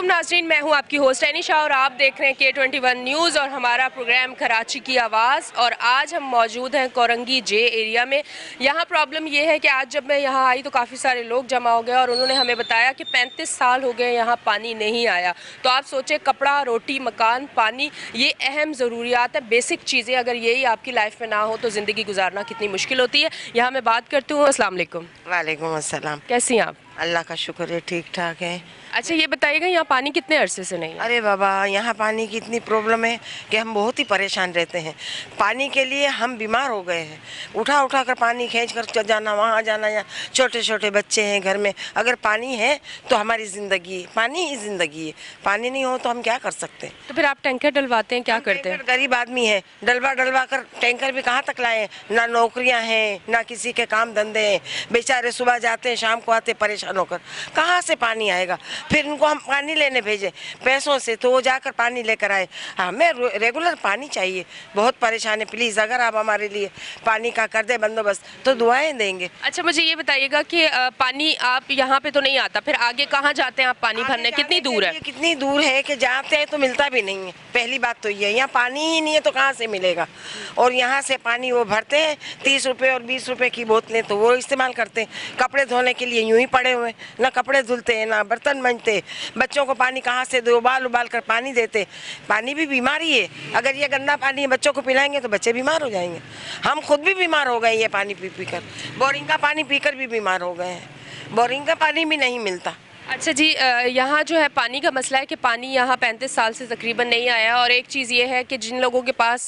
नाज़रीन, मैं हूं आपकी होस्ट एनिशा और आप देख रहे हैं K21 न्यूज़ और हमारा प्रोग्राम कराची की आवाज़। और आज हम मौजूद हैं कोरंगी जे एरिया में। यहां प्रॉब्लम ये है कि आज जब मैं यहां आई तो काफ़ी सारे लोग जमा हो गए और उन्होंने हमें बताया कि 35 साल हो गए यहां पानी नहीं आया। तो आप सोचें, कपड़ा, रोटी, मकान, पानी, ये अहम ज़रूरियात है, बेसिक चीज़ें अगर यही आपकी लाइफ में ना हो तो ज़िंदगी गुजारना कितनी मुश्किल होती है। यहाँ मैं बात करती हूँ। अस्सलाम वालेकुम। वालेकुम अस्सलाम। कैसी हैं आप? अल्लाह का शुक्र है, ठीक ठाक है। अच्छा, ये बताइएगा यहाँ पानी कितने अरसे से नहीं है? अरे बाबा, यहाँ पानी की इतनी प्रॉब्लम है कि हम बहुत ही परेशान रहते हैं। पानी के लिए हम बीमार हो गए हैं। उठा उठा कर पानी खींच कर जाना, वहाँ जाना, या छोटे छोटे बच्चे हैं घर में। अगर पानी है तो हमारी ज़िंदगी है, पानी ही ज़िंदगी है। पानी नहीं हो तो हम क्या कर सकते हैं? तो फिर आप टैंकर डलवाते हैं, क्या करते हैं? गरीब आदमी है, डलवा कर टैंकर भी कहाँ तक लाए? ना नौकरियाँ हैं, ना किसी के काम धंधे हैं। बेचारे सुबह जाते हैं, शाम को आते, परेशान होकर। कहाँ से पानी आएगा? फिर उनको हम पानी लेने भेजे पैसों से, तो वो जाकर पानी लेकर आए। हमें रेगुलर पानी चाहिए, बहुत परेशान है। प्लीज़ अगर आप हमारे लिए पानी का कर दे बंदोबस्त तो दुआएं देंगे। अच्छा, मुझे ये बताइएगा कि पानी आप यहाँ पे तो नहीं आता, फिर आगे कहाँ जाते हैं आप पानी भरने? कितनी दूर है? कितनी दूर है कि जाते हैं तो मिलता भी नहीं है। पहली बात तो ये है, यहाँ पानी ही नहीं है तो कहाँ से मिलेगा? और यहाँ से पानी वो भरते हैं 30 रुपये और 20 रुपये की बोतलें, तो वो इस्तेमाल करते हैं। कपड़े धोने के लिए यूं ही पड़े हुए, ना कपड़े धुलते हैं ना बर्तन मंजते। बच्चों को पानी कहाँ से दो? उबाल कर पानी देते। पानी भी बीमारी है। अगर ये गंदा पानी बच्चों को पिलाएंगे तो बच्चे बीमार हो जाएंगे। हम खुद भी बीमार हो गए ये पानी पी कर। बोरिंग का पानी पीकर भी बीमार हो गए हैं। बोरिंग का पानी भी नहीं मिलता। अच्छा जी, यहाँ जो है पानी का मसला है कि पानी यहाँ 35 साल से तकरीबन नहीं आया। और एक चीज़ ये है कि जिन लोगों के पास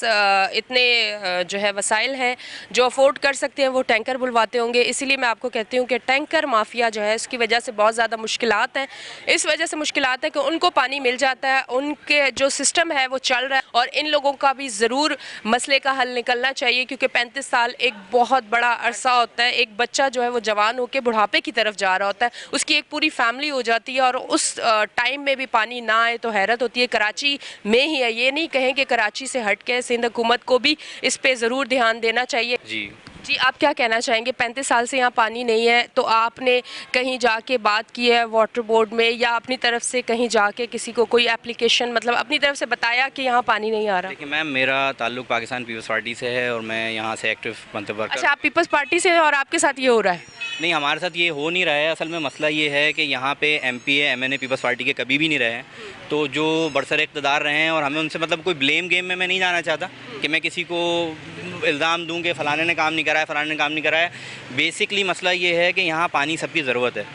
इतने जो है वसाइल हैं, जो अफोर्ड कर सकते हैं, वो टैंकर बुलवाते होंगे। इसीलिए मैं आपको कहती हूँ कि टैंकर माफिया जो है उसकी वजह से बहुत ज़्यादा मुश्किलात हैं। इस वजह से मुश्किलात है कि उनको पानी मिल जाता है, उनके जो सिस्टम है वो चल रहा है। और इन लोगों का भी ज़रूर मसले का हल निकलना चाहिए, क्योंकि 35 साल एक बहुत बड़ा अरसा होता है। एक बच्चा जो है वो जवान होकर बुढ़ापे की तरफ जा रहा होता है, उसकी एक पूरी फैमिली हो जाती है, और उस टाइम में भी पानी ना आए तो हैरत होती है। कराची में ही है, ये नहीं कहें कि कराची से हट के सिंध हुकूमत को भी इस पे ज़रूर ध्यान देना चाहिए। जी, आप क्या कहना चाहेंगे? 35 साल से यहाँ पानी नहीं है, तो आपने कहीं जाके बात की है वाटर बोर्ड में, या अपनी तरफ से कहीं जाके किसी को कोई एप्लीकेशन, मतलब अपनी तरफ से बताया कि यहाँ पानी नहीं आ रहा? देखिए मैम, मेरा ताल्लुक पाकिस्तान पीपल्स पार्टी से है और मैं यहाँ से एक्टिव मंतबर। अच्छा, आप पीपल्स पार्टी से हैं और आपके साथ ये हो रहा है? नहीं, हमारे साथ ये हो नहीं रहा है। असल में मसला ये है कि यहाँ पे MPA MNA पीपल्स पार्टी के कभी भी नहीं रहे हैं। तो जो बरसर इक़्तिदार रहे हैं, और हमें उनसे मतलब कोई ब्लेम गेम में मैं नहीं जाना चाहता कि मैं किसी को इल्ज़ाम दूं कि फ़लाने ने काम नहीं कराया, फ़लाने ने काम नहीं कराया। बेसिकली मसला ये है कि यहाँ पानी सबकी ज़रूरत है,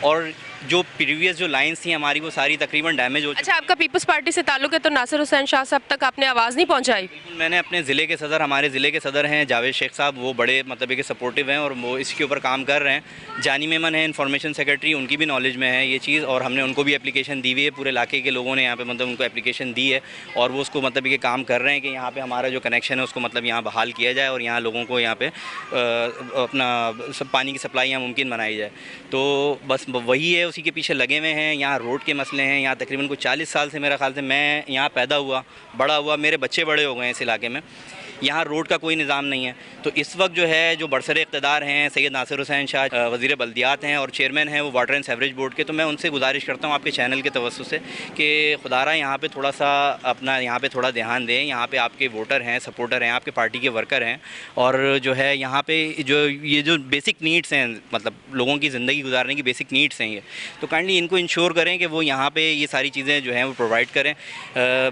और जो प्रीवियस जो लाइन्स थी हमारी वो सारी तकरीबन डैमेज हो चुकी। अच्छा, आपका पीपल्स पार्टी से ताल्लुक है, तो नासिर हुसैन शाह साहब तक आपने आवाज़ नहीं पहुंचाई? बिल्कुल, मैंने अपने ज़िले के सदर, हमारे ज़िले के सदर हैं जावेद शेख साहब, वो बड़े मतलब कि सपोर्टिव हैं और वो इसके ऊपर काम कर रहे हैं। जानी मेमन है इंफॉर्मेशन सेक्रेटरी, उनकी भी नॉलेज में है ये चीज़, और हमने उनको भी एप्लीकेशन दी हुई है। पूरे इलाके के लोगों ने यहाँ पे मतलब उनको एप्लीकेशन दी है, और वो उसको मतलब कि काम कर रहे हैं कि यहाँ पे हमारा जो कनेक्शन है उसको मतलब यहाँ बहाल किया जाए, और यहाँ लोगों को यहाँ पे अपना सब पानी की सप्लाई यहाँ मुमकिन बनाई जाए। तो बस वही है, उसी के पीछे लगे हुए हैं। यहाँ रोड के मसले हैं। यहाँ तकरीबन कुछ 40 साल से, मेरा ख्याल से मैं यहाँ पैदा हुआ, बड़ा हुआ, मेरे बच्चे बड़े हो गए इस इलाके में। यहाँ रोड का कोई निज़ाम नहीं है। तो इस वक्त जो है जो बरसर इक़्तिदार हैं सैयद नासिर हुसैन शाह, वज़ीर बल्दियात हैं और चेयरमैन हैं वो वाटर एंड सेवरेज बोर्ड के, तो मैं उनसे गुजारिश करता हूँ आपके चैनल के तवज्जुह से कि खुदारा यहाँ पे थोड़ा सा अपना यहाँ पे थोड़ा ध्यान दें। यहाँ पे आपके वोटर हैं, सपोर्टर हैं, आपके पार्टी के वर्कर हैं, और जो है यहाँ पे जो ये जो बेसिक नीड्स हैं, मतलब लोगों की ज़िंदगी गुजारने की बेसिक नीड्स हैं ये, तो काइंडली इनको इंश्योर करें कि वो यहाँ पर ये सारी चीज़ें जो हैं वो प्रोवाइड करें।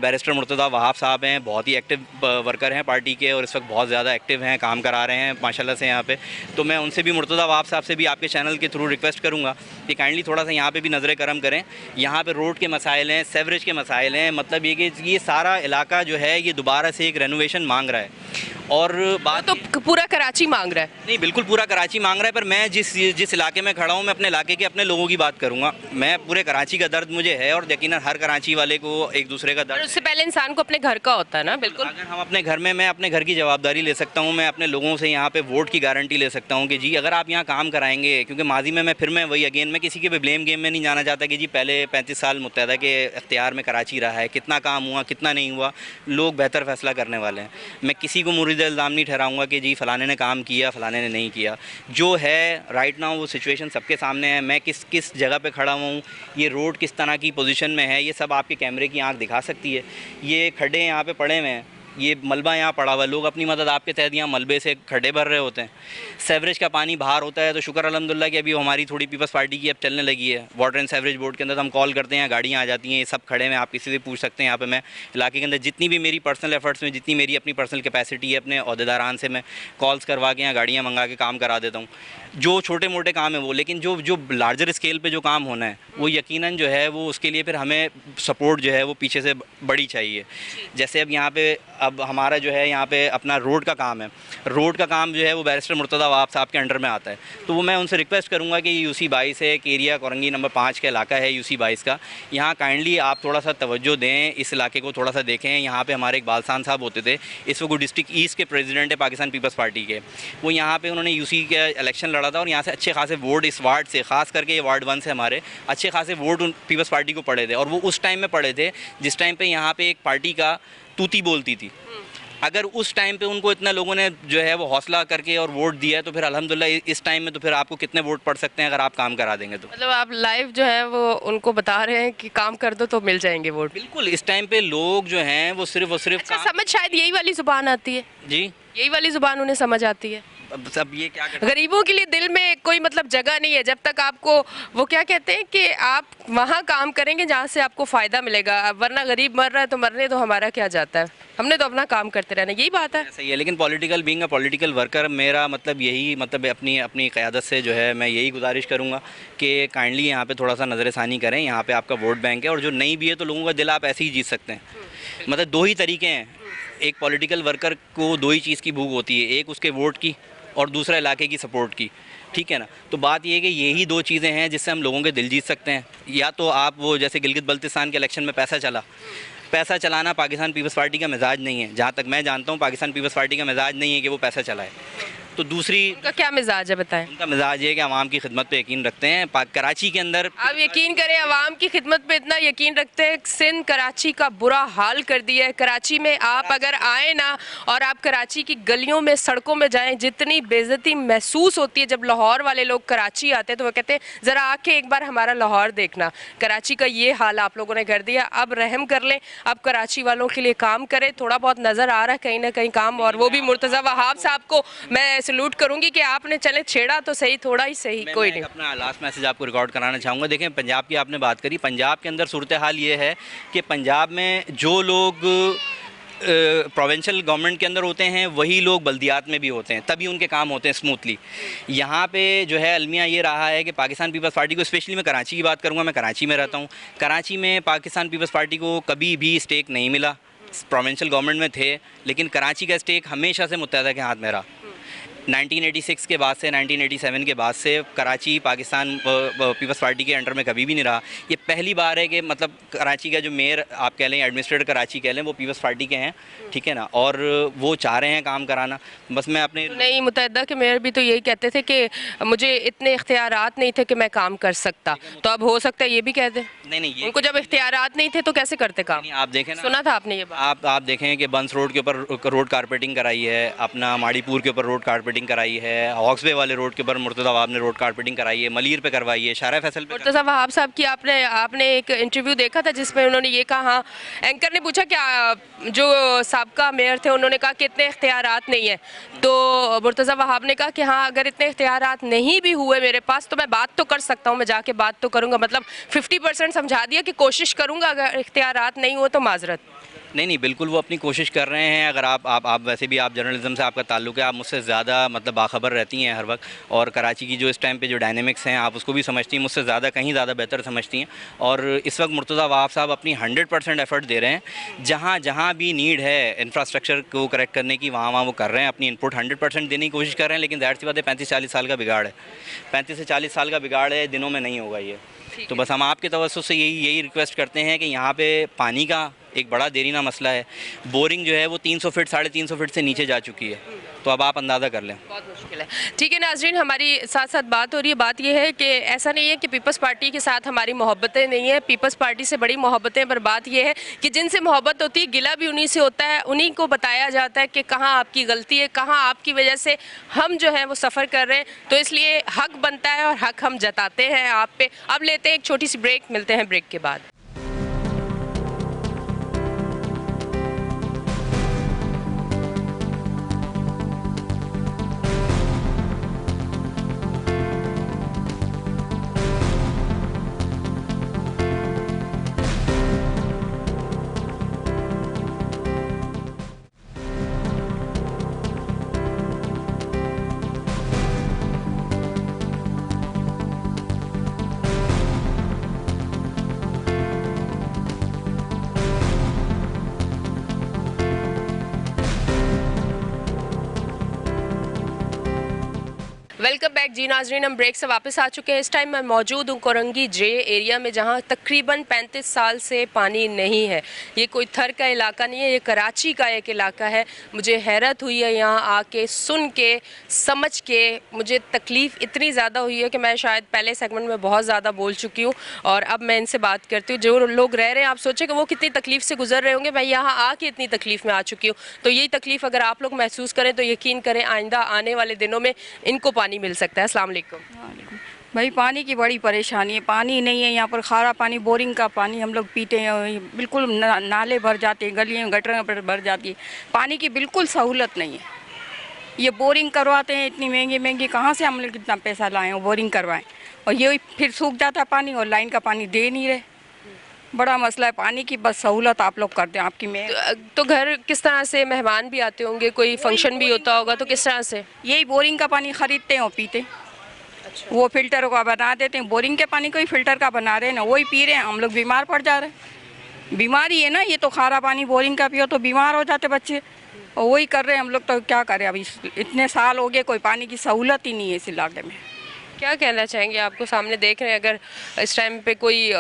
बैरिस्टर मुर्तज़ा वहाब साहब हैं, बहुत ही एक्टिव वर्कर हैं पार्टी के, और इस वक्त बहुत ज़्यादा एक्टिव हैं, काम करा रहे हैं माशाल्लाह से यहाँ पे। तो मैं उनसे भी, मुर्तज़ा वहाब साहब से भी आपके चैनल के थ्रू रिक्वेस्ट करूँगा कि काइंडली थोड़ा सा यहाँ पे भी नज़र करम करें। यहाँ पे रोड के मसाइल हैं, सेवरेज के मसाइल हैं, मतलब ये कि ये सारा इलाका जो है ये दोबारा से एक रेनोवेशन मांग रहा है। और बात तो पूरा कराची मांग रहा है? नहीं, बिल्कुल पूरा कराची मांग रहा है, पर मैं जिस इलाके में खड़ा हूँ, मैं अपने इलाके के अपने लोगों की बात करूँगा। मैं पूरे कराची का दर्द मुझे है, और यकीनन हर कराची वाले को एक दूसरे का दर्द। उससे पहले इंसान को अपने घर का होता है ना। बिल्कुल, अगर हम अपने घर में, मैं अपने घर की जवाबदारी ले सकता हूँ, मैं अपने लोगों से यहाँ पे वोट की गारंटी ले सकता हूँ कि जी अगर आप यहाँ काम कराएंगे, क्योंकि माजी में मैं वही अगेन मैं किसी के भी ब्लेम गेम में नहीं जाना चाहता कि जी पहले 35 साल मुत्तहदा के इख्तियार में कराची रहा है, कितना काम हुआ कितना नहीं हुआ, लोग बेहतर फैसला करने वाले हैं। मैं किसी को मुरीद इल्ज़ाम नहीं ठहराऊँगा कि जी फ़लाने ने काम किया फ़लाने ने नहीं किया। जो है राइट नाउ वो सिचुएशन सबके सामने है, मैं किस जगह पे खड़ा हुआ हूँ, ये रोड किस तरह की पोजीशन में है, ये सब आपके कैमरे की आंख दिखा सकती है। ये खड्डे यहाँ पे पड़े हुए हैं, ये मलबा यहाँ पड़ा हुआ है, लोग अपनी मदद आपके तहत यहाँ मलबे से खड्डे भर रहे होते हैं। सेवरेज का पानी बाहर होता है तो शुक्र अल्हम्दुलिल्लाह कि अभी हमारी थोड़ी पीपल्स पार्टी की अब चलने लगी है। वाटर एंड सेवरेज बोर्ड के अंदर हम कॉल करते हैं, गाड़ियाँ आ जाती हैं, ये सब खड़े हैं, आप किसी से पूछ सकते हैं। यहाँ पे मैं इलाके के अंदर जितनी भी मेरी पर्सनल एफर्ट्स में जितनी मेरी अपनी पर्सनल कैपेसिटी है, अपने अहदेदारान से मैं कॉल्स करवा के यहाँ गाड़ियाँ मंगा के काम करा देता हूँ। जो छोटे मोटे काम है वो, लेकिन जो लार्जर स्केल पे जो काम होना है वो यकीनन जो है वो उसके लिए फिर हमें सपोर्ट जो है वो पीछे से बड़ी चाहिए। जैसे अब यहाँ पे अब हमारा जो है यहाँ पे अपना रोड का काम है, रोड का काम जो है वो बैरिस्टर मुर्तज़ा वहाब साहब के अंडर में आता है। तो वो मैं उनसे रिक्वेस्ट करूँगा कि यूसी 22 है, केरिया कोरंगी नंबर 5 का इलाका है यूसी 22 का, यहाँ काइंडली आप थोड़ा सा तवज्जो दें, इस इलाके को थोड़ा सा देखें। यहाँ पे हमारे इकबाल खान साहब होते थे, इस वक्त डिस्ट्रिक्ट ईस्ट के प्रेसिडेंट है पाकिस्तान पीपल्स पार्टी के। वो यहाँ पे उन्होंने यूसी का इलेक्शन लड़ा था और यहाँ से अच्छे खासे वोट इस वार्ड से, ख़ास करके ये वार्ड 1 से हमारे अच्छे खासे वोट पीपल्स पार्टी को पड़े थे। और वो उस टाइम में पड़े थे जिस टाइम पे यहाँ पे एक पार्टी का तूती बोलती थी। अगर उस टाइम पे उनको इतना लोगों ने जो है वो हौसला करके और वोट दिया है तो फिर अल्हम्दुलिल्लाह इस टाइम में तो फिर आपको कितने वोट पड़ सकते हैं अगर आप काम करा देंगे तो। मतलब आप लाइव जो है वो उनको बता रहे हैं कि काम कर दो तो मिल जाएंगे वोट। बिल्कुल, इस टाइम पे लोग जो हैं वो सिर्फ और सिर्फ अच्छा, समझ शायद यही वाली जुबान आती है, जी यही वाली जुबान उन्हें समझ आती है। अब सब ये क्या करते गरीबों के लिए दिल में कोई मतलब जगह नहीं है जब तक आपको वो क्या कहते हैं कि आप वहाँ काम करेंगे जहाँ से आपको फ़ायदा मिलेगा, वरना गरीब मर रहा है तो मरने तो हमारा क्या जाता है, हमने तो अपना काम करते रहना, यही बात है। सही है। लेकिन political being a political worker मेरा मतलब यही मतलब अपनी क़यादत से जो है मैं यही गुजारिश करूँगा कि काइंडली यहाँ पे थोड़ा सा नज़रसानी करें। यहाँ पे आपका वोट बैंक है और जो नहीं भी है तो लोगों का दिल आप ऐसे ही जीत सकते हैं। मतलब दो ही तरीके हैं, एक पॉलिटिकल वर्कर को दो ही चीज़ की भूख होती है, एक उसके वोट की और दूसरा इलाके की सपोर्ट की, ठीक है ना। तो बात ये है कि यही दो चीज़ें हैं जिससे हम लोगों के दिल जीत सकते हैं। या तो आप वो जैसे गिलगित बल्तिस्तान के इलेक्शन में पैसा चलाना पाकिस्तान पीपल्स पार्टी का मिजाज नहीं है। जहाँ तक मैं जानता हूँ पाकिस्तान पीपल्स पार्टी का मिजाज नहीं है कि वो पैसा चलाए। तो दूसरी उनका क्या मिजाज है बताएं? उनका मिजाज ये है कि आवाम की खिदमत पे यकीन रखते हैं। कराची के अंदर आप यकीन करें, आवाम की खिदमत पे इतना यकीन रखते हैं, सिंध कराची का बुरा हाल कर दिया है। कराची में आप अगर आए ना और आप कराची की गलियों में सड़कों में जाएं, जितनी बेइज्जती महसूस होती है जब लाहौर वाले लोग कराची आते हैं तो वो कहते हैं ज़रा आके एक बार हमारा लाहौर देखना। कराची का ये हाल आप लोगों ने कर दिया। अब रहम कर लें, अब कराची वालों के लिए काम करें। थोड़ा बहुत नज़र आ रहा है कहीं ना कहीं काम, और वो भी मुर्तज़ा वहाब साहब को मैं सैल्यूट करूंगी कि आपने चले छेड़ा तो सही, थोड़ा ही सही, कोई नहीं। अपना लास्ट मैसेज आपको रिकॉर्ड कराना चाहूँगा। देखें, पंजाब की आपने बात करी, पंजाब के अंदर सूरत हाल ये है कि पंजाब में जो लोग प्रोविंशियल गवर्नमेंट के अंदर होते हैं वही लोग बल्दियात में भी होते हैं, तभी उनके काम होते हैं स्मूथली। यहाँ पे जो है अलमिया ये रहा है कि पाकिस्तान पीपल्स पार्टी को, स्पेशली मैं कराची की बात करूँगा, मैं कराची में रहता हूँ, कराची में पाकिस्तान पीपल्स पार्टी को कभी भी स्टेक नहीं मिला। प्रोविंशियल गवर्नमेंट में थे लेकिन कराची का स्टेक हमेशा से मुत्तहदा के हाथ में रहा। 1986 के बाद से 1987 के बाद से कराची पाकिस्तान पीपल्स पार्टी के अंडर में कभी भी नहीं रहा। ये पहली बार है कि मतलब कराची का जो मेयर आप कह लें, एडमिनिस्ट्रेटर कराची कह लें, वो पीपल्स पार्टी के हैं, ठीक है ना, और वो चाह रहे हैं काम कराना। बस मैं अपने नहीं, मुत्तहदा के मेयर भी तो यही कहते थे कि मुझे इतने इख्तियारात नहीं थे कि मैं काम कर सकता, तो अब हो सकता है ये भी कह दें। नहीं, उनको जब इख्तियारात नहीं थे तो कैसे करते काम? आप देखें ना, सुना था आपने ये बात? आप देखें कि बंस रोड के ऊपर रोड कारपेटिंग कराई है, अपना माड़ीपुर के ऊपर रोड कारपेटिंग कराई है, हॉक्सवे वाले रोड के ऊपर मुर्तज़ा वहाब ने रोड कारपेटिंग कराई है, मलीर पे करवाई है, शारा फैसल पे। मुर्तज़ा वहाब साहब की आपने एक इंटरव्यू देखा था जिसमें उन्होंने ये कहा, हाँ, एंकर ने पूछा क्या जो साबका मेयर थे उन्होंने कहा कि इतने इख्तियारात नहीं है, तो मुर्तज़ा वहाब ने कहा कि हाँ, अगर इतने इख्तियारात नहीं भी हुए मेरे पास तो मैं बात तो कर सकता हूँ, मैं जाके बात तो करूँगा। मतलब 50% समझा दिया कि कोशिश करूँगा, अगर इख्तियारात नहीं हो तो माजरत। नहीं, बिल्कुल वो अपनी कोशिश कर रहे हैं। अगर आप वैसे भी आप जर्नलिज्म से आपका ताल्लुक है, आप मुझसे ज़्यादा मतलब बाखबर रहती हैं हर वक्त, और कराची की जो इस टाइम पे जो डायनेमिक्स हैं आप उसको भी समझती हैं, मुझसे ज़्यादा कहीं ज़्यादा बेहतर समझती हैं। और इस वक्त मुर्तज़ा वहाब साहब अपनी 100% एफर्ट दे रहे हैं। जहाँ भी नीड है इंफ्रास्ट्रक्चर को करेक्ट करने की, वहाँ वो कर रहे हैं, अपनी इनपुट 100% देने की कोशिश कर रहे हैं। लेकिन ज़ाहिर सी बात है 35-40 साल का बिगाड़ है, 35 से 40 साल का बिगाड़ है, दिनों में नहीं होगा ये। तो बस हम आपके तवज्जुह से यही रिक्वेस्ट करते हैं कि यहाँ पे पानी का एक बड़ा देरीना मसला है। बोरिंग जो है वो 300 फीट 350 फीट से नीचे जा चुकी है, तो अब आप अंदाज़ा कर लें। बहुत मुश्किल है। ठीक है नाज़रीन, हमारी साथ साथ बात हो रही है। बात यह है कि ऐसा नहीं है कि पीपल्स पार्टी के साथ हमारी मोहब्बतें नहीं है, पीपल्स पार्टी से बड़ी मोहब्बतें, पर बात यह है कि जिनसे मोहब्बत होती है गिला भी उन्हीं से होता है, उन्हीं को बताया जाता है कि कहाँ आपकी गलती है, कहाँ आपकी वजह से हम जो है वो सफ़र कर रहे हैं। तो इसलिए हक बनता है और हक हम जताते हैं आप पे। अब लेते हैं एक छोटी सी ब्रेक, मिलते हैं ब्रेक के बाद। वेलकम बैक जी नाजरीन, हम ब्रेक से वापस आ चुके हैं। इस टाइम मैं मौजूद हूँ कोरंगी जे एरिया में, जहाँ तकरीबन 35 साल से पानी नहीं है। ये कोई थर का इलाका नहीं है, ये कराची का एक इलाका है। मुझे हैरत हुई है यहाँ आके, सुन के, समझ के, मुझे तकलीफ़ इतनी ज़्यादा हुई है कि मैं शायद पहले सेगमेंट में बहुत ज़्यादा बोल चुकी हूँ और अब मैं इनसे बात करती हूँ। जो लोग रह रहे हैं, आप सोचें कि वो कितनी तकलीफ़ से गुजर रहे होंगे। मैं यहाँ आके इतनी तकलीफ़ में आ चुकी हूँ, तो यही तकलीफ़ अगर आप लोग महसूस करें तो यकीन करें आइंदा आने वाले दिनों में इनको पानी मिल सकता है। अस्सलाम वालेकुम। भाई पानी की बड़ी परेशानी है, पानी नहीं है यहाँ पर। खारा पानी, बोरिंग का पानी हम लोग पीते हैं, बिल्कुल नाले भर जाते हैं, गलियाँ गटरें भर जाती है। पानी की बिल्कुल सहूलत नहीं है। ये बोरिंग करवाते हैं इतनी महंगी महंगी, कहाँ से हम लोग इतना पैसा लाएं और बोरिंग करवाएं, और ये फिर सूख जाता है पानी और लाइन का पानी दे नहीं रहे। बड़ा मसला है पानी की, बस सहूलत आप लोग कर दें आपकी में। तो घर किस तरह से, मेहमान भी आते होंगे, कोई फंक्शन भी होता होगा, तो किस तरह से? यही बोरिंग का पानी ख़रीदते हैं और पीते हैं। वो फिल्टर का बना देते हैं, बोरिंग के पानी को ही फिल्टर का बना रहे हैं ना, वही पी रहे हैं। हम लोग बीमार पड़ जा रहे हैं, बीमारी है ना ये। तो खारा पानी बोरिंग का पियो तो बीमार हो जाते बच्चे, और वही कर रहे हैं हम लोग। तो क्या करें, अभी इतने साल हो गए कोई पानी की सहूलत ही नहीं है इस इलाके में। क्या कहना चाहेंगे? आपको सामने देख रहे हैं, अगर इस टाइम पे कोई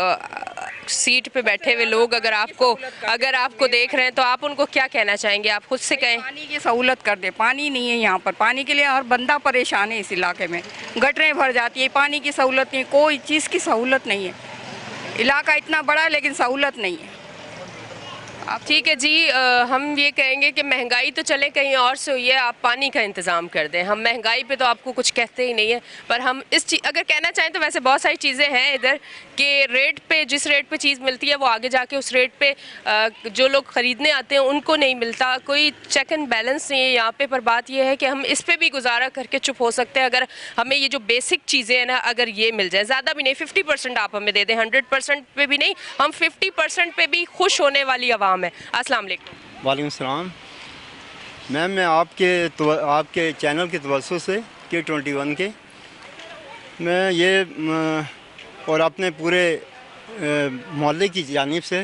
सीट पे बैठे हुए लोग अगर आपको देख रहे हैं तो आप उनको क्या कहना चाहेंगे? आप खुद से कहें। पानी की सहूलत कर दे। पानी नहीं है यहाँ पर, पानी के लिए हर बंदा परेशान है इस इलाके में। गटरें भर जाती है, पानी की सहूलत नहीं, कोई चीज़ की सहूलत नहीं है। इलाका इतना बड़ा है लेकिन सहूलत नहीं है। आप ठीक है जी, हम ये कहेंगे कि महंगाई तो चले कहीं और से हुई है, आप पानी का इंतज़ाम कर दें। हम महंगाई पे तो आपको कुछ कहते ही नहीं है, पर हम इस चीज़ अगर कहना चाहें तो वैसे बहुत सारी चीज़ें हैं इधर के रेट पे, जिस रेट पे चीज़ मिलती है वो आगे जाके उस रेट पे जो लोग ख़रीदने आते हैं उनको नहीं मिलता। कोई चेक एंड बैलेंस नहीं है यहाँ पे। पर बात यह है कि हम इस पर भी गुजारा करके चुप हो सकते हैं अगर हमें ये जो बेसिक चीज़ें हैं ना, अगर ये मिल जाए। ज़्यादा भी नहीं, 50% आप हमें दे दें, 100% पे भी नहीं, हम 50% पे भी खुश होने वाली आवाम है। अस्सलाम वालेकुम। वालेकुम सलाम मैम, मैं आपके चैनल के तवज्जो से K21 के मैं ये और अपने पूरे मोहल्ले की जानिब से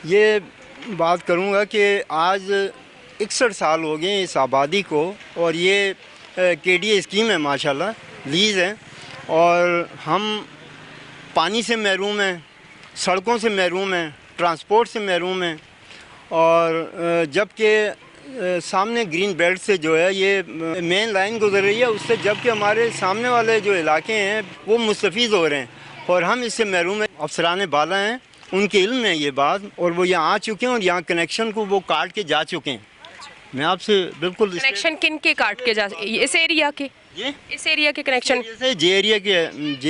ये बात करूँगा कि आज 61 साल हो गए इस आबादी को, और ये KDA स्कीम है माशाल्लाह, लीज़ है, और हम पानी से महरूम हैं, सड़कों से महरूम हैं, ट्रांसपोर्ट से महरूम हैं। और जबकि सामने ग्रीन बेल्ट से जो है ये मेन लाइन गुजर रही है, उससे जबकि हमारे सामने वाले जो इलाके हैं वो मुस्तफ़ीज़ हो रहे हैं और हम इससे महरूम हैं। अफसरान बाला हैं, उनके इल्म में ये बात, और वो यहाँ आ चुके हैं और यहाँ कनेक्शन को वो काट के जा चुके हैं। मैं आपसे बिल्कुल कनेक्शन किन के काट के जा, इस एरिया के, इस एरिया के कनेक्शन जैसे जे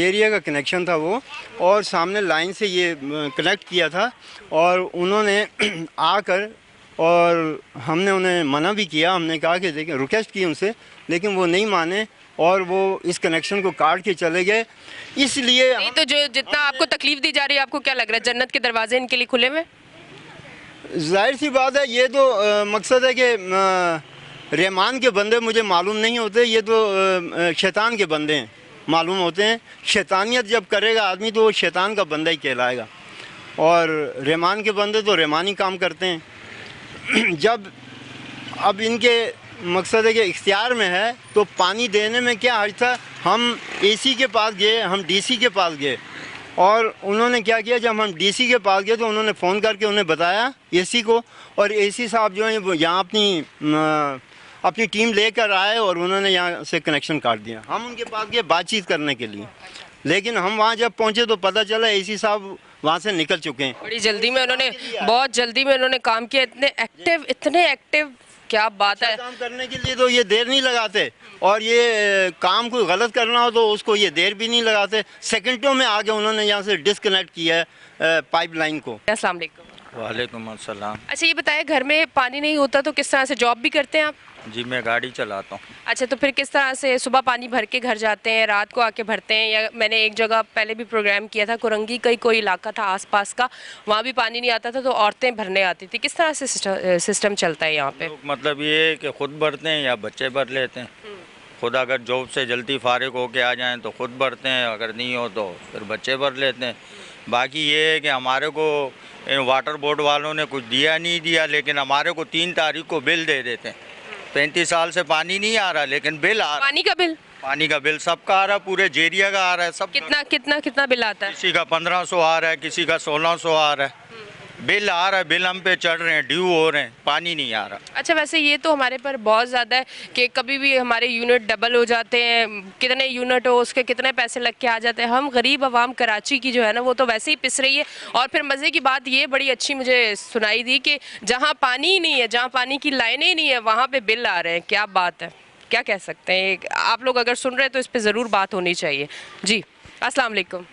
एरिया का कनेक्शन था वो, और सामने लाइन से ये कनेक्ट किया था, और उन्होंने आकर, और हमने उन्हें मना भी किया, हमने कहा कि देखिए रिक्वेस्ट की उनसे, लेकिन वो नहीं माने और वो इस कनेक्शन को काट के चले गए। इसलिए नहीं, तो जो जितना आपको तकलीफ दी जा रही है, आपको क्या लग रहा है जन्नत के दरवाजे इनके लिए खुले हुए? जाहिर सी बात है, ये तो मकसद है कि रहमान के बंदे मुझे मालूम नहीं होते, ये तो शैतान के बंदे हैं मालूम होते हैं। शैतानियत जब करेगा आदमी तो वो शैतान का बंदा ही कहलाएगा, और रहमान के बंदे तो रहमानी काम करते हैं। जब अब इनके मकसद है कि इख्तियार में है तो पानी देने में क्या हर्ज था। हम AC के पास गए, हम DC के पास गए, और उन्होंने क्या किया, जब हम डीसी के पास गए तो उन्होंने फ़ोन करके उन्हें बताया एसी को, और एसी साहब जो हैं वो यहाँ अपनी टीम लेकर आए और उन्होंने यहाँ से कनेक्शन काट दिया। हम उनके पास गए बातचीत करने के लिए, लेकिन हम वहाँ जब पहुँचे तो पता चला एसी साहब वहाँ से निकल चुके हैं। बड़ी जल्दी में उन्होंने, बहुत जल्दी में उन्होंने काम किया, इतने एक्टिव, क्या बात है। काम करने के लिए तो ये देर नहीं लगाते, और ये काम कोई गलत करना हो तो उसको ये देर भी नहीं लगाते, सेकंडों में आगे उन्होंने यहाँ से डिस्कनेक्ट किया है पाइपलाइन को। अस्सलाम वालेकुम। वालेकुम अस्सलाम। अच्छा, ये बताइए, घर में पानी नहीं होता तो किस तरह से, जॉब भी करते हैं आप? जी, मैं गाड़ी चलाता हूँ। अच्छा, तो फिर किस तरह से सुबह पानी भर के घर जाते हैं, रात को आके भरते हैं? या मैंने एक जगह पहले भी प्रोग्राम किया था, कुरंगी का कोई इलाका था आसपास का, वहाँ भी पानी नहीं आता था तो औरतें भरने आती थी। किस तरह से सिस्टम चलता है यहाँ पे? मतलब ये है कि खुद भरते हैं या बच्चे भर लेते हैं। खुद अगर जॉब से जल्दी फारिग होके आ जाएं तो खुद भरते हैं, अगर नहीं हो तो फिर बच्चे भर लेते हैं। बाकी ये है कि हमारे को वाटर बोर्ड वालों ने कुछ दिया नहीं दिया, लेकिन हमारे को 3 तारीख को बिल दे देते हैं। 35 साल से पानी नहीं आ रहा, लेकिन बिल आ रहा। पानी का बिल सबका आ रहा, पूरे जेरिया का आ रहा है। सब कितना बिल आता है? किसी का 1500 आ रहा है, किसी का 1600 आ रहा है। बिल आ रहा है, बिल हम पे चढ़ रहे हैं, ड्यू हो रहे हैं, पानी नहीं आ रहा। अच्छा, वैसे ये तो हमारे पर बहुत ज़्यादा है कि कभी भी हमारे यूनिट डबल हो जाते हैं, कितने यूनिट हो उसके कितने पैसे लग के आ जाते हैं। हम गरीब आवाम कराची की जो है ना, वो तो वैसे ही पिस रही है। और फिर मज़े की बात ये बड़ी अच्छी मुझे सुनाई दी कि जहाँ पानी ही नहीं है, जहाँ पानी की लाइनें ही नहीं है, वहाँ पर बिल आ रहे हैं। क्या बात है, क्या कह सकते हैं। आप लोग अगर सुन रहे हैं तो इस पर ज़रूर बात होनी चाहिए। जी, अस्सलाम वालेकुम।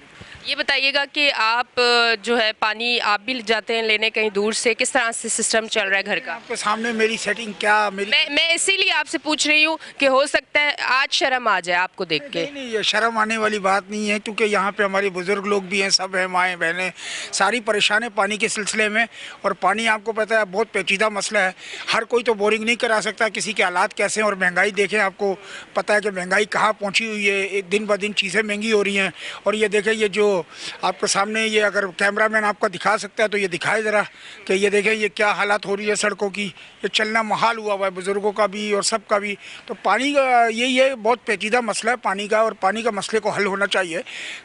ये बताइएगा कि आप जो है पानी आप भी जाते हैं लेने कहीं दूर से, किस तरह से सिस्टम चल रहा है घर का? आपके सामने मेरी सेटिंग क्या मेरी मैं इसीलिए आपसे पूछ रही हूँ कि हो सकता है आज शर्म आ जाए आपको देख के। नहीं, ये शर्म आने वाली बात नहीं है, क्योंकि यहाँ पे हमारे बुजुर्ग लोग भी हैं, सब हैं, माएँ बहनें सारी परेशान है पानी के सिलसिले में। और पानी आपको पता है बहुत पेचीदा मसला है, हर कोई तो बोरिंग नहीं करा सकता, किसी के हालात कैसे हैं। और महंगाई देखें, आपको पता है कि महंगाई कहाँ पहुँची हुई है, दिन ब दिन चीज़ें महंगी हो रही हैं। और ये देखें, ये जो आपके सामने, ये अगर कैमरामैन आपका दिखा सकता है तो ये दिखाए ज़रा कि ये देखें ये क्या हालत हो रही है सड़कों की। ये चलना महाल हुआ हुआ है बुज़ुर्गों का भी और सब का भी। तो पानी का यही है, बहुत पेचीदा मसला है पानी का, और पानी का मसले को हल होना चाहिए।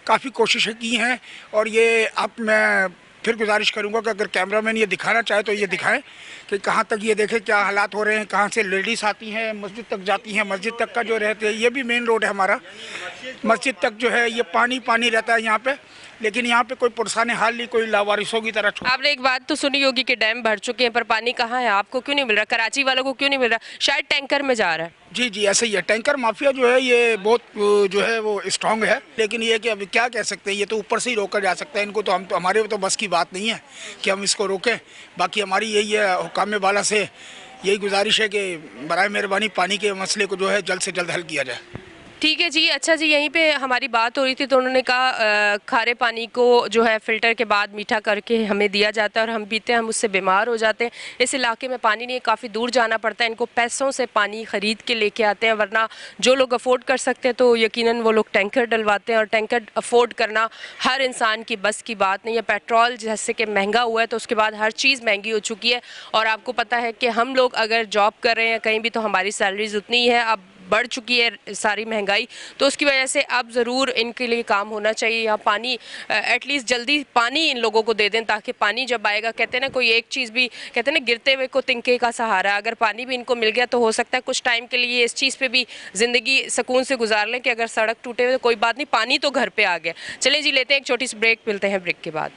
काफ़ी कोशिशें की हैं, और ये मैं फिर गुजारिश करूंगा कि अगर कैमरामैन ये दिखाना चाहे तो ये दिखाएं कि कहाँ तक ये देखें क्या हालात हो रहे हैं, कहाँ से लेडीज़ आती हैं, मस्जिद तक जाती हैं, मस्जिद तक का जो रहते हैं, ये भी मेन रोड है हमारा, मस्जिद तक जो है ये पानी पानी रहता है यहाँ पे। लेकिन यहाँ पे कोई पुरसाने हाल नहीं, कोई लावारिसों की तरह। आपने एक बात तो सुनी होगी कि डैम भर चुके हैं, पर पानी कहाँ है? आपको क्यों नहीं मिल रहा? कराची वालों को क्यों नहीं मिल रहा? शायद टैंकर में जा रहा है। जी जी, ऐसे ही है। टैंकर माफिया जो है ये बहुत जो है वो स्ट्रांग है, लेकिन ये कि अभी क्या कह सकते हैं, ये तो ऊपर से ही रोका जा सकता है इनको। तो हमारे तो बस की बात नहीं है कि हम इसको रोकें। बाकी हमारी यही है, हुकाम वाला से यही गुजारिश है कि बराए मेहरबानी पानी के मसले को जो है जल्द से जल्द हल किया जाए। ठीक है जी। अच्छा जी, यहीं पे हमारी बात हो रही थी तो उन्होंने कहा खारे पानी को जो है फ़िल्टर के बाद मीठा करके हमें दिया जाता है और हम पीते हैं, हम उससे बीमार हो जाते हैं। इस इलाके में पानी नहीं, काफ़ी दूर जाना पड़ता है, इनको पैसों से पानी ख़रीद के लेके आते हैं। वरना जो लोग अफोर्ड कर सकते हैं तो यकीनन वो लोग टैंकर डलवाते हैं, और टैंकर अफोर्ड करना हर इंसान की बस की बात नहीं है। पेट्रोल जैसे कि महंगा हुआ है तो उसके बाद हर चीज़ महंगी हो चुकी है। और आपको पता है कि हम लोग अगर जॉब कर रहे हैं कहीं भी तो हमारी सैलरीज उतनी ही है, अब बढ़ चुकी है सारी महंगाई, तो उसकी वजह से अब ज़रूर इनके लिए काम होना चाहिए। यहाँ पानी एटलीस्ट जल्दी पानी इन लोगों को दे दें, ताकि पानी जब आएगा, कहते हैं ना कोई एक चीज़ भी, कहते हैं ना गिरते हुए को तिनके का सहारा, अगर पानी भी इनको मिल गया तो हो सकता है कुछ टाइम के लिए इस चीज़ पे भी ज़िंदगी सुकून से गुजार लें कि अगर सड़क टूटे हुए तो कोई बात नहीं, पानी तो घर पर आ गया। चलें जी, लेते हैं एक छोटी सी ब्रेक, मिलते हैं ब्रेक के बाद।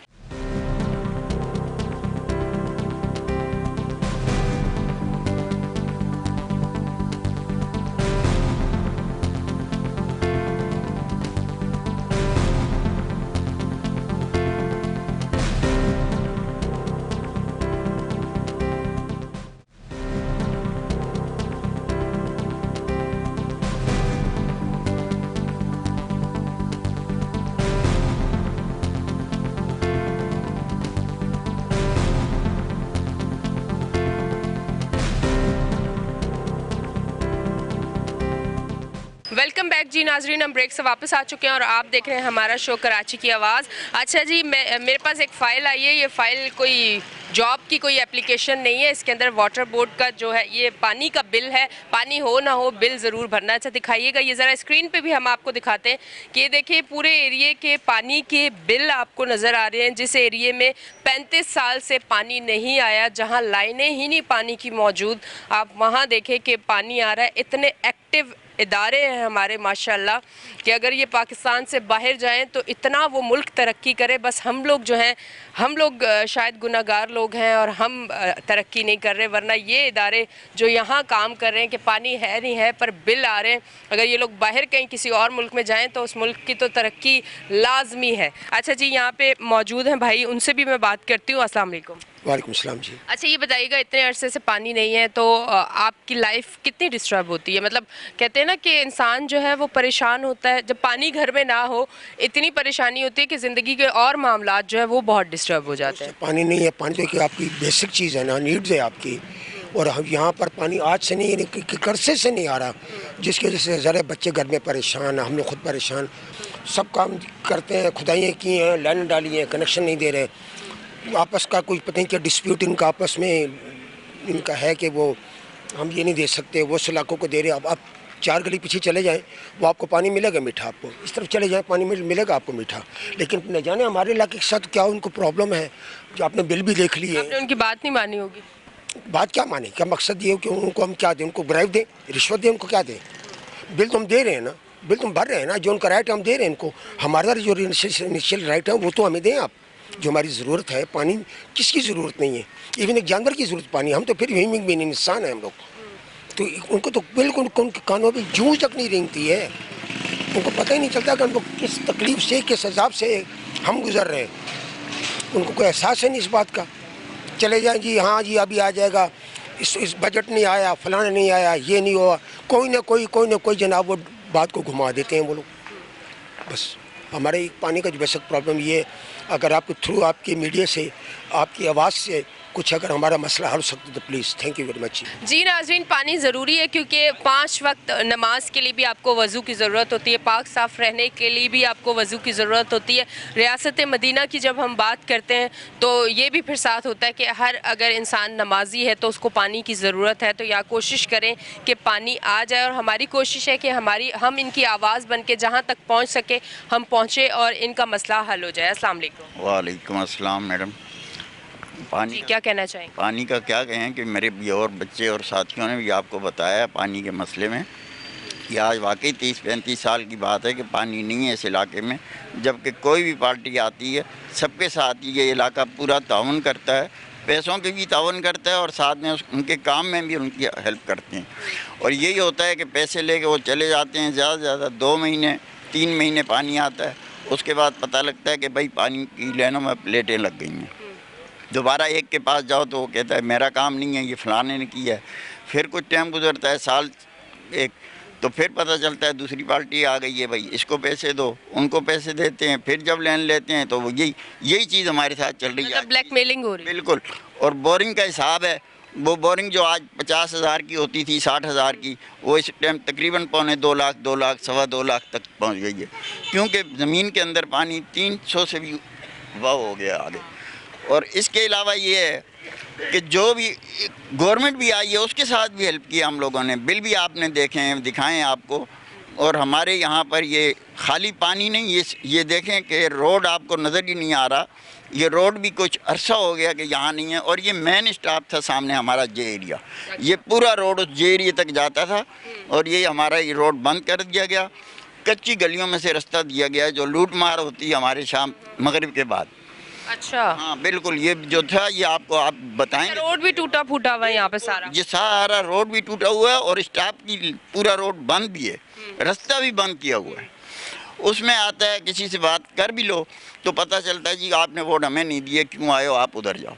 वेलकम बैक जी नाजरीन, हम ब्रेक से वापस आ चुके हैं और आप देख रहे हैं हमारा शो कराची की आवाज़। अच्छा जी, मेरे पास एक फ़ाइल आई है। ये फ़ाइल कोई जॉब की कोई एप्लीकेशन नहीं है। इसके अंदर वाटर बोर्ड का जो है ये पानी का बिल है। पानी हो ना हो बिल ज़रूर भरना। अच्छा दिखाइएगा, ये ज़रा स्क्रीन पे भी हम आपको दिखाते हैं कि ये देखिए पूरे एरिए के पानी के बिल आपको नज़र आ रहे हैं। जिस एरिए में 35 साल से पानी नहीं आया, जहाँ लाइनें ही नहीं पानी की मौजूद, आप वहाँ देखें कि पानी आ रहा है। इतने एक्टिव इदारे हैं हमारे माशाल्लाह कि अगर ये पाकिस्तान से बाहर जाएं तो इतना वो मुल्क तरक्की करे। बस हम लोग जो हैं, हम लोग शायद गुनाहगार लोग हैं और हम तरक्की नहीं कर रहे, वरना ये इदारे जो यहाँ काम कर रहे हैं कि पानी है नहीं है पर बिल आ रहे हैं, अगर ये लोग बाहर कहीं किसी और मुल्क में जाएं तो उस मुल्क की तो तरक्की लाजमी है। अच्छा जी, यहाँ पे मौजूद हैं भाई, उनसे भी मैं बात करती हूँ। अस्सलाम वालेकुम। वालेकुम सलाम जी। अच्छा ये बताइएगा, इतने अरसे से पानी नहीं है तो आपकी लाइफ कितनी डिस्टर्ब होती है? मतलब कहते हैं ना कि इंसान जो है वो परेशान होता है जब पानी घर में ना हो। इतनी परेशानी होती है कि ज़िंदगी के और मामलात जो है वो बहुत डिस्टर्ब हो जाते हैं। पानी नहीं है, पानी देखिए आपकी बेसिक चीज़ है ना, नीड्स है आपकी। और हम यहाँ पर पानी आज से नहीं, कर्से से नहीं आ रहा, जिसकी वजह से ज़रा बच्चे घर में परेशान, हम लोग खुद परेशान। सब काम करते हैं, खुदाइयाँ की हैं, लाइन डाली हैं, कनेक्शन नहीं दे रहे। आपस का कोई पता नहीं क्या डिस्प्यूट इनका आपस में इनका है कि वो हम ये नहीं दे सकते, वो इलाकों को दे रहे। अब आप 4 गली पीछे चले जाएं, वो आपको पानी मिलेगा मीठा, आपको इस तरफ चले जाएं पानी मिलेगा आपको मीठा। लेकिन न जाने हमारे इलाके के साथ क्या उनको प्रॉब्लम है, जो आपने बिल भी देख लिए। आपने उनकी बात नहीं मानी होगी। बात क्या माने, क्या मकसद ये हो कि उनको हम क्या दें, उनको ब्राइब दें, रिश्वत दें, उनको क्या दें? बिल तो हम दे रहे हैं ना, बिल तो हम भर रहे हैं ना, जो उनका राइट है हम दे रहे हैं इनको। हमारा जो इनिशियल राइट है वो तो हमें दें आप। जो हमारी ज़रूरत है, पानी किसकी ज़रूरत नहीं है, इवन एक जानवर की ज़रूरत पानी, हम तो फिर ह्यूमन बीइंग इंसान है हम लोग। तो उनको तो बिल्कुल उनके कानों में जूं तक नहीं रेंगती है, उनको पता ही नहीं चलता कि उनको किस तकलीफ़ से, किस अजाब से हम गुजर रहे हैं। उनको कोई एहसास है नहीं इस बात का। चले जाएं जी, हाँ जी अभी आ जाएगा, इस बजट नहीं आया, फलाना नहीं आया, ये नहीं हुआ, कोई ना कोई जनाब वो बात को घुमा देते हैं वो लोग। बस हमारे पानी का जो बेसिक प्रॉब्लम ये, अगर आपके थ्रू आपके मीडिया से, आपकी आवाज़ से कुछ अगर हमारा मसला हल हो सकता तो please, thank you very much. जी नाज़रीन, पानी ज़रूरी है क्योंकि 5 वक्त नमाज के लिए भी आपको वज़ू की ज़रूरत होती है, पाक साफ़ रहने के लिए भी आपको वज़ू की ज़रूरत होती है। रियासत मदीना की जब हम बात करते हैं तो ये भी फिर साथ होता है कि हर अगर इंसान नमाजी है तो उसको पानी की ज़रूरत है। तो या कोशिश करें कि पानी आ जाए और हमारी कोशिश है कि हम इनकी आवाज़ बन के जहाँ तक पहुँच सके हम पहुँचे और इनका मसला हल हो जाए। अस्सलाम वालेकुम। वालेकुम अस्सलाम मैडम। पानी जी क्या कहना चाहेंगे? पानी का क्या कहें कि मेरे भी और बच्चे और साथियों ने भी आपको बताया पानी के मसले में कि आज वाकई 30-35 साल की बात है कि पानी नहीं है इस इलाके में। जबकि कोई भी पार्टी आती है सबके साथ ये इलाका पूरा ताउन करता है, पैसों के भी ताउन करता है और साथ में उनके काम में भी उनकी हेल्प करते हैं। और यही होता है कि पैसे लेके वो चले जाते हैं, ज़्यादा से ज़्यादा 2 महीने 3 महीने पानी आता है, उसके बाद पता लगता है कि भाई पानी की लाइनों में प्लेटें लग गई हैं। दोबारा एक के पास जाओ तो वो कहता है मेरा काम नहीं है, ये फलाने ने किया है। फिर कुछ टाइम गुजरता है, साल एक, तो फिर पता चलता है दूसरी पार्टी आ गई है, भाई इसको पैसे दो, उनको पैसे देते हैं, फिर जब लाइन लेते हैं तो वो यही चीज़ हमारे साथ चल रही है। ब्लैकमेलिंग हो रही है। बिल्कुल। और बोरिंग का हिसाब है, वो बोरिंग जो आज 50,000 की होती थी 60,000 की, वो इस टाइम तकरीबन 2.25 लाख 2 लाख 2.25 लाख तक पहुंच गई है, क्योंकि ज़मीन के अंदर पानी 300 से भी वाव हो गया आगे। और इसके अलावा ये है कि जो भी गवर्नमेंट भी आई है उसके साथ भी हेल्प किया हम लोगों ने, बिल भी आपने देखे हैं, दिखाएं आपको। और हमारे यहाँ पर ये खाली पानी नहीं, ये देखें कि रोड आपको नज़र ही नहीं आ रहा। ये रोड भी कुछ अरसा हो गया कि यहाँ नहीं है। और ये मेन स्टॉप था सामने हमारा जे एरिया, ये पूरा रोड उस जे एरिया तक जाता था और ये हमारा ये रोड बंद कर दिया गया। कच्ची गलियों में से रास्ता दिया गया है, जो लूट मार होती है हमारे शाम मगरिब के बाद। अच्छा हाँ बिल्कुल, ये जो था ये आपको आप बताएंगे। रोड भी टूटा फूटा हुआ है यहाँ पे सारा, ये सारा रोड भी टूटा हुआ है और स्टाफ की पूरा रोड बंद भी है, रास्ता भी बंद किया हुआ है। उसमें आता है किसी से बात कर भी लो तो पता चलता है जी आपने वोट हमें नहीं दिए, क्यों आए हो, आप उधर जाओ।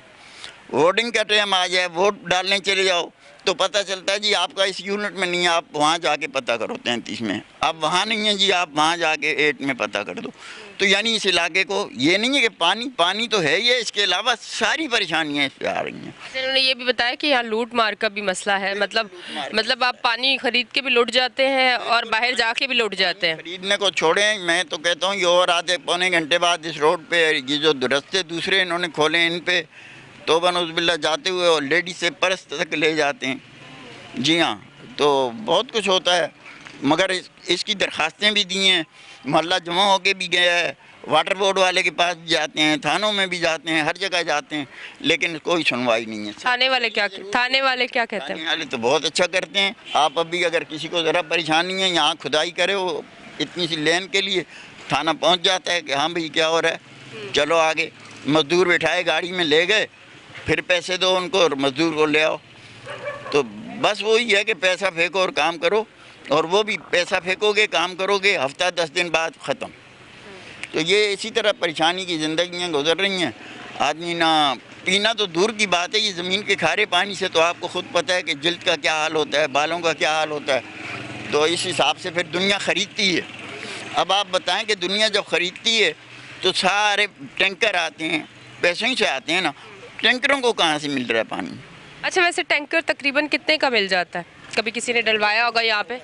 वोटिंग का टाइम आ जाए, वोट डालने चले जाओ तो पता चलता है जी आपका इस यूनिट में नहीं है, आप वहाँ जाके पता करो 33 में, अब वहाँ नहीं है जी आप वहाँ जाके 8 में पता कर दो। तो यानी इस इलाके को ये नहीं है कि पानी तो है ही है, इसके अलावा सारी परेशानियाँ इस पे आ रही हैं। उन्होंने ये भी बताया कि यहाँ लूट मार का भी मसला है, मतलब आप पानी खरीद के भी लुट जाते हैं और बाहर जाके भी लुट जाते हैं। खरीदने को छोड़ें, मैं तो कहता हूँ ये और आधे पौने घंटे बाद इस रोड पे ये जो रास्ते दूसरे इन्होंने खोले हैं, इन पे तौबा नौज़ुबिल्लाह जाते हुए और लेडीज से पर्स तक ले जाते हैं। जी हाँ, तो बहुत कुछ होता है, मगर इसकी दरखास्तें भी दी हैं, मोहल्ला जमा होके भी गया है, वाटर बोर्ड वाले के पास भी जाते हैं, थानों में भी जाते हैं, हर जगह जाते हैं, लेकिन कोई सुनवाई नहीं है। थाने वाले क्या कहते हैं? थाने वाले तो बहुत अच्छा करते हैं। आप अभी अगर किसी को ज़रा परेशानी है, यहाँ खुदाई करे वो इतनी सी लेन के लिए, थाना पहुँच जाता है कि हाँ भाई क्या हो रहा है, चलो आगे। मज़दूर बिठाए गाड़ी में ले गए, फिर पैसे दो उनको और मज़दूर को ले आओ। तो बस वही है कि पैसा फेंको और काम करो, और वो भी पैसा फेंकोगे काम करोगे, हफ्ता 10 दिन बाद ख़त्म। तो ये इसी तरह परेशानी की ज़िंदगियाँ गुजर रही हैं। आदमी ना पीना तो दूर की बात है, ये ज़मीन के खारे पानी से तो आपको ख़ुद पता है कि जल्द का क्या हाल होता है, बालों का क्या हाल होता है। तो इस हिसाब से फिर दुनिया ख़रीदती है। अब आप बताएं कि दुनिया जब ख़रीदती है तो सारे टैंकर आते हैं, पैसों ही से आते हैं ना, टैंकरों को कहाँ से मिल रहा है पानी? अच्छा, वैसे टैंकर तकरीबन कितने का मिल जाता है? कभी किसी ने डलवाया होगा यहाँ पे?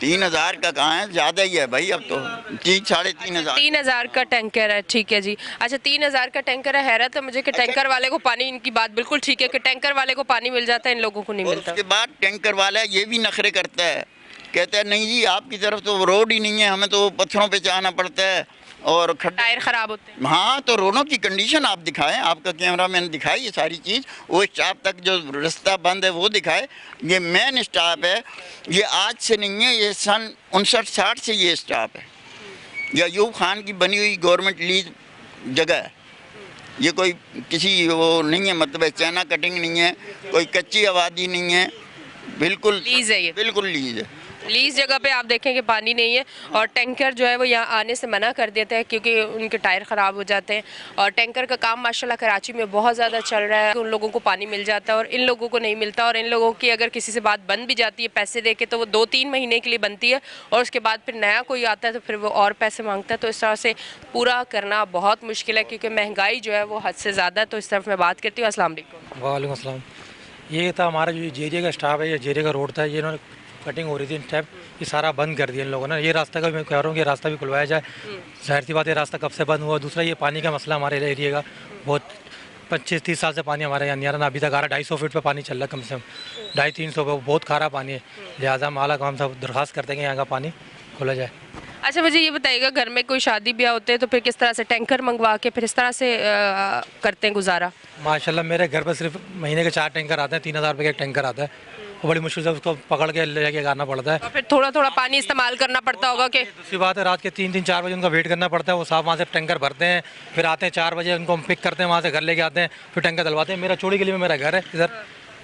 3000 का कहाँ है, ज़्यादा ही है भाई, अब तो 3-3.5 3000 का टैंकर है, ठीक है जी। अच्छा, 3000 का टैंकर है। हैरत है मुझे कि टैंकर वाले को पानी, इनकी बात बिल्कुल ठीक है कि टैंकर वाले को पानी मिल जाता है, इन लोगों को नहीं और मिलता। उसके बाद टैंकर वाला ये भी नखरे करता है, कहता है नहीं जी आपकी तरफ तो रोड ही नहीं है, हमें तो पत्थरों पे जाना पड़ता है और टायर ख़राब होते हैं। हाँ, तो रोडों की कंडीशन आप दिखाएं, आपका कैमरा मैन दिखाए ये सारी चीज़, वो स्टॉप तक जो रास्ता बंद है वो दिखाए। ये मेन स्टॉप है, ये आज से नहीं है, ये सन 59-60 से ये स्टॉप है, या यूब खान की बनी हुई गवर्नमेंट लीज जगह है। ये कोई किसी वो नहीं है, मतलब चाइना कटिंग नहीं है, कोई कच्ची आबादी नहीं है, बिल्कुल लीज है, ये बिल्कुल लीज है। लीज जगह पे आप देखें कि पानी नहीं है, और टैंकर जो है वो यहाँ आने से मना कर देते हैं क्योंकि उनके टायर ख़राब हो जाते हैं। और टैंकर का काम माशाल्लाह कराची में बहुत ज़्यादा चल रहा है, उन लोगों को पानी मिल जाता है और इन लोगों को नहीं मिलता। और इन लोगों की अगर किसी से बात बन भी जाती है पैसे दे के, तो वो 2-3 महीने के लिए बनती है, और उसके बाद फिर नया कोई आता है तो फिर वो और पैसे मांगता है। तो इस तरह से पूरा करना बहुत मुश्किल है क्योंकि महंगाई जो है वो हद से ज़्यादा। तो इस तरफ मैं बात करती हूँ। अस्सलाम वालेकुम। वालेकुम अस्सलाम। ये था हमारा जो जेजे का स्टाफ है, ये जेजे का रोड था, ये इन्होंने कटिंग हो रही थी स्टेप, ये सारा बंद कर दिया इन लोगों ने। ये रास्ता का मैं कह रहा हूँ कि रास्ता भी खुलवाया जाए, जाहिर सी बात है रास्ता कब से बंद हुआ। दूसरा ये पानी का मसला हमारे एरिया का बहुत 25-30 साल से पानी हमारे यहाँ नहीं आ रहा, अभी तक आ रहा। 250 फीट पे पानी चल रहा है, कम से कम 250-300 पे, बहुत खारा पानी है। लिहाजा हम आला काम साहब दरख्वास्त करते हैं कि यहाँ का पानी खोला जाए। अच्छा, मुझे ये बताइएगा, घर में कोई शादी ब्याह होते हैं तो फिर किस तरह से टैंकर मंगवा के फिर इस तरह से करते हैं गुजारा? माशाल्लाह मेरे घर पर सिर्फ महीने के 4 टैंकर आते हैं, 3000 रुपये का एक टैंकर आता है, वो बड़ी मुश्किल से उसको पकड़ के ले जाके आना पड़ता है। और फिर थोड़ा थोड़ा पानी इस्तेमाल करना पड़ता होगा कि? दूसरी बात है रात के 3-4 बजे उनका वेट करना पड़ता है, वो साहब वहाँ से टैंकर भरते हैं, फिर आते हैं 4 बजे, उनको हम पिक करते हैं, वहाँ से घर लेके आते हैं, फिर टैंकर डलवाते हैं। मेरा चौड़ी गली में मेरा घर है इधर,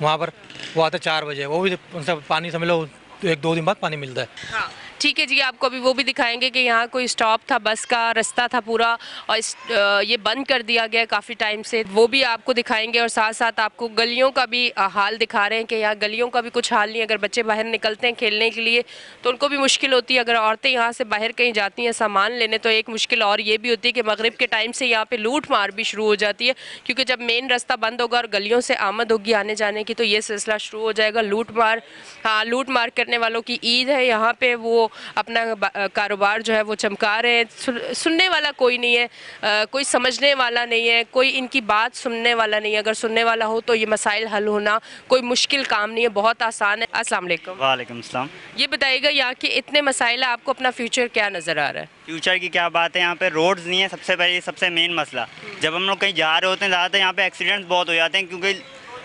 वहाँ पर वो आते हैं 4 बजे, वो भी उनसे पानी समझ लो 1-2 दिन बाद पानी मिलता है। हाँ, ठीक है जी। आपको अभी वो भी दिखाएंगे कि यहाँ कोई स्टॉप था, बस का रास्ता था पूरा, और ये बंद कर दिया गया काफ़ी टाइम से, वो भी आपको दिखाएंगे। और साथ साथ आपको गलियों का भी हाल दिखा रहे हैं कि यहाँ गलियों का भी कुछ हाल नहीं है। अगर बच्चे बाहर निकलते हैं खेलने के लिए तो उनको भी मुश्किल होती है। अगर औरतें यहाँ से बाहर कहीं जाती हैं सामान लेने तो एक मुश्किल और ये भी होती है कि मगरिब के टाइम से यहाँ पर लूट मार भी शुरू हो जाती है, क्योंकि जब मेन रास्ता बंद होगा और गलियों से आमद होगी आने जाने की तो ये सिलसिला शुरू हो जाएगा लूट मार। हाँ, लूट मार करने वालों की ईद है यहाँ पे, वो अपना कारोबार जो है वो चमका रहे हैं। सुनने वाला कोई नहीं है, कोई समझने वाला नहीं है, कोई इनकी बात सुनने वाला नहीं है। अगर सुनने वाला हो तो ये मसाइल हल होना कोई मुश्किल काम नहीं है, बहुत आसान है। अस्सलाम वालेकुम। वालेकुम सलाम। ये बताइएगा यहाँ के इतने मसाइल है, आपको अपना फ्यूचर क्या नज़र आ रहा है? फ्यूचर की क्या बात है, यहाँ पे रोड्स नहीं है सबसे पहले, सबसे मेन मसला। जब हम लोग कहीं जा रहे होते हैं ज़्यादातर यहाँ पे एक्सीडेंट्स बहुत हो जाते हैं, क्योंकि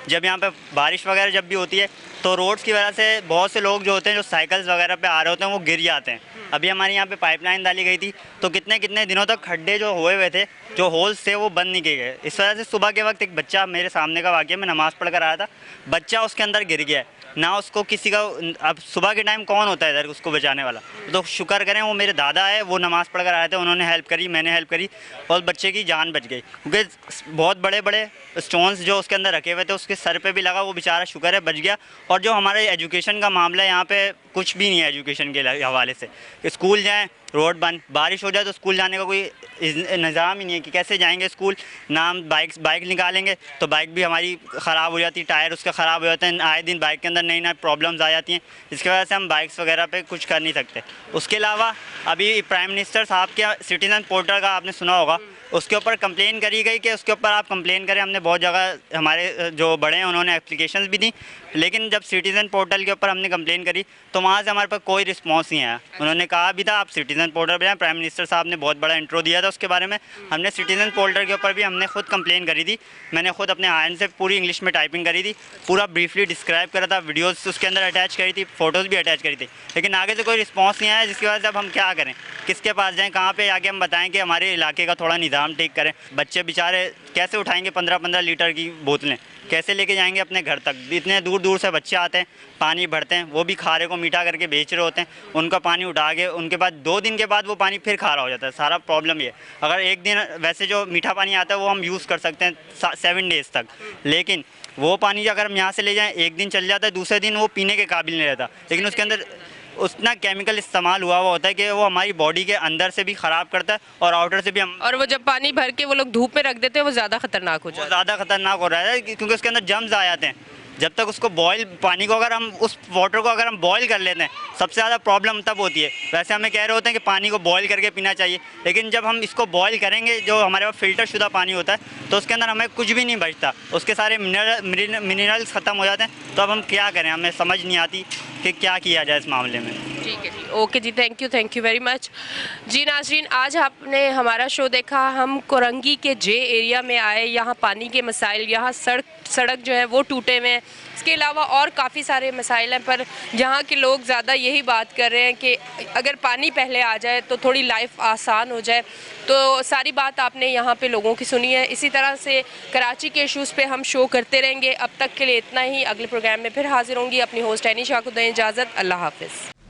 जब यहाँ पे बारिश वगैरह जब भी होती है तो रोड्स की वजह से बहुत से लोग जो होते हैं जो साइकिल्स वगैरह पे आ रहे होते हैं वो गिर जाते हैं। अभी हमारे यहाँ पे पाइपलाइन डाली गई थी तो कितने कितने दिनों तक खड्डे जो हुए थे, जो होल्स थे वो बंद नहीं किए गए। इस वजह से सुबह के वक्त एक बच्चा, मेरे सामने का वाक़या, मैं नमाज़ पढ़ कर आया था, बच्चा उसके अंदर गिर गया ना, उसको किसी का, अब सुबह के टाइम कौन होता है इधर उसको बचाने वाला। तो शुक्र करें वो मेरे दादा है, वो नमाज़ पढ़ कर आए थे, उन्होंने हेल्प करी, मैंने हेल्प करी और बच्चे की जान बच गई। क्योंकि बहुत बड़े बड़े स्टोन्स जो उसके अंदर रखे हुए थे उसके सर पे भी लगा, वो बेचारा शुक्र है बच गया और जो हमारे एजुकेशन का मामला है यहाँ पे कुछ भी नहीं है एजुकेशन के हवाले से। कि स्कूल जाएं रोड बंद, बारिश हो जाए तो स्कूल जाने का कोई निज़ाम ही नहीं है कि कैसे जाएंगे स्कूल। ना हम बाइक निकालेंगे तो बाइक भी हमारी ख़राब हो जाती है, टायर उसका ख़राब हो जाते हैं, आए दिन बाइक के अंदर नई नई प्रॉब्लम्स आ जाती हैं, जिसकी वजह से हम बाइक्स वगैरह पे कुछ कर नहीं सकते। उसके अलावा अभी प्राइम मिनिस्टर साहब के सिटीज़न पोर्टल का आपने सुना होगा, उसके ऊपर कंप्लेन करी गई कि उसके ऊपर आप कंप्लेन करें। हमने बहुत जगह हमारे जो बड़े हैं उन्होंने एप्लीकेशंस भी दी, लेकिन जब सिटीज़न पोर्टल के ऊपर हमने कंप्लेन करी तो वहाँ से हमारे पास कोई रिस्पांस नहीं आया। उन्होंने कहा भी था आप सिटीज़न पोर्टल पर जाएँ, प्राइम मिनिस्टर साहब ने बहुत बड़ा इंट्रो दिया था उसके बारे में। हमने सिटीज़न पोर्टल के ऊपर भी हमने खुद कंप्लेन करी थी, मैंने खुद अपने आयन से पूरी इंग्लिश में टाइपिंग करी थी, पूरा ब्रीफली डिस्क्राइब करा था, वीडियोज़ उसके अंदर अटैच करी थी, फ़ोटोज़ भी अटैच करी थी, लेकिन आगे से कोई रिस्पॉन्स नहीं आया। जिसकी वजह से अब हम क्या करें, किसके पास जाएँ, कहाँ पर आके हम बताएँ कि हमारे इलाके का थोड़ा निज़ाम ठीक करें। बच्चे बेचारे कैसे उठाएंगे 15-15 लीटर की बोतलें, कैसे लेके जाएंगे अपने घर तक। इतने दूर दूर से बच्चे आते हैं, पानी भरते हैं, वो भी खारे को मीठा करके बेच रहे होते हैं, उनका पानी उठा के उनके बाद 2 दिन के बाद वो पानी फिर खारा हो जाता है। सारा प्रॉब्लम ये, अगर एक दिन वैसे जो मीठा पानी आता है वो हम यूज़ कर सकते हैं 7 डेज़ तक, लेकिन वो पानी अगर हम यहाँ से ले जाएँ, एक दिन चल जाता है, दूसरे दिन वो पीने के काबिल नहीं रहता। लेकिन उसके अंदर उतना केमिकल इस्तेमाल हुआ होता है कि वो हमारी बॉडी के अंदर से भी ख़राब करता है और आउटर से भी हम। और वो जब पानी भर के वो लोग धूप में रख देते हैं वो ज़्यादा खतरनाक हो जाता है। ज़्यादा खतरनाक हो रहा है क्योंकि उसके अंदर जम्स आ जाते हैं। जब तक उसको बॉयल पानी को अगर हम उस वाटर को अगर हम बॉयल कर लेते हैं, सबसे ज़्यादा प्रॉब्लम तब होती है। वैसे हमें कह रहे होते हैं कि पानी को बॉयल करके पीना चाहिए, लेकिन जब हम इसको बॉयल करेंगे, जो हमारे पास फ़िल्टर शुदा पानी होता है, तो उसके अंदर हमें कुछ भी नहीं बचता, उसके सारे मिनरल्स ख़त्म हो जाते हैं। तो अब हम क्या करें, हमें समझ नहीं आती कि क्या किया जाए इस मामले में। ठीक है जी, ओके जी, थैंक यू वेरी मच जी। नाज़रीन, आज आपने हमारा शो देखा, हम कोरंगी के जे एरिया में आए। यहाँ पानी के मसाइल, यहाँ सड़क जो है वो टूटे हुए हैं, इसके अलावा और काफ़ी सारे मसाइल हैं, पर यहाँ के लोग ज़्यादा यही बात कर रहे हैं कि अगर पानी पहले आ जाए तो थोड़ी लाइफ आसान हो जाए। तो सारी बात आपने यहाँ पे लोगों की सुनी है। इसी तरह से कराची के इशूज़ पे हम शो करते रहेंगे। अब तक के लिए इतना ही, अगले प्रोग्राम में फिर हाजिर होंगी। अपनी होस्ट एनी शाह को दें इजाज़त, अल्लाह हाफ़िज़।